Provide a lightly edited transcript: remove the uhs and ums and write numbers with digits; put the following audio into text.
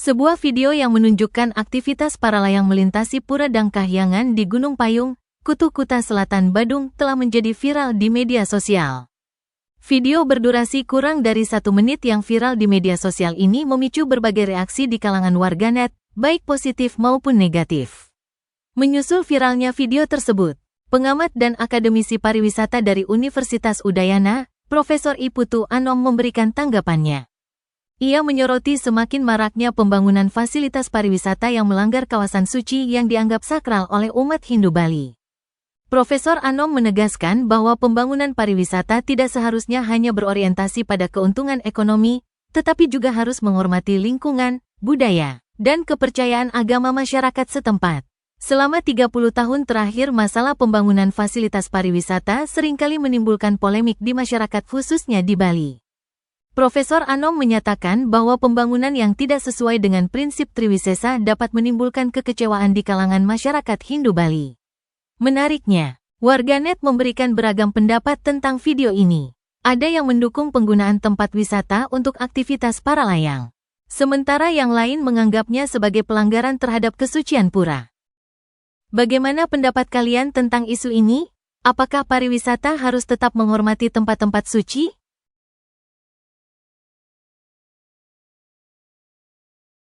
Sebuah video yang menunjukkan aktivitas para layang melintasi Pura Dangkahyangan di Gunung Payung, Kutu Kuta Selatan, Badung telah menjadi viral di media sosial. Video berdurasi kurang dari 1 menit yang viral di media sosial ini memicu berbagai reaksi di kalangan warganet, baik positif maupun negatif. Menyusul viralnya video tersebut, pengamat dan akademisi pariwisata dari Universitas Udayana, Profesor I Putu Anom memberikan tanggapannya. Ia menyoroti semakin maraknya pembangunan fasilitas pariwisata yang melanggar kawasan suci yang dianggap sakral oleh umat Hindu Bali. Profesor Anom menegaskan bahwa pembangunan pariwisata tidak seharusnya hanya berorientasi pada keuntungan ekonomi, tetapi juga harus menghormati lingkungan, budaya, dan kepercayaan agama masyarakat setempat. Selama 30 tahun terakhir, masalah pembangunan fasilitas pariwisata seringkali menimbulkan polemik di masyarakat khususnya di Bali. Profesor Anom menyatakan bahwa pembangunan yang tidak sesuai dengan prinsip Triwisesa dapat menimbulkan kekecewaan di kalangan masyarakat Hindu Bali. Menariknya, warganet memberikan beragam pendapat tentang video ini. Ada yang mendukung penggunaan tempat wisata untuk aktivitas para layang, sementara yang lain menganggapnya sebagai pelanggaran terhadap kesucian pura. Bagaimana pendapat kalian tentang isu ini? Apakah pariwisata harus tetap menghormati tempat-tempat suci?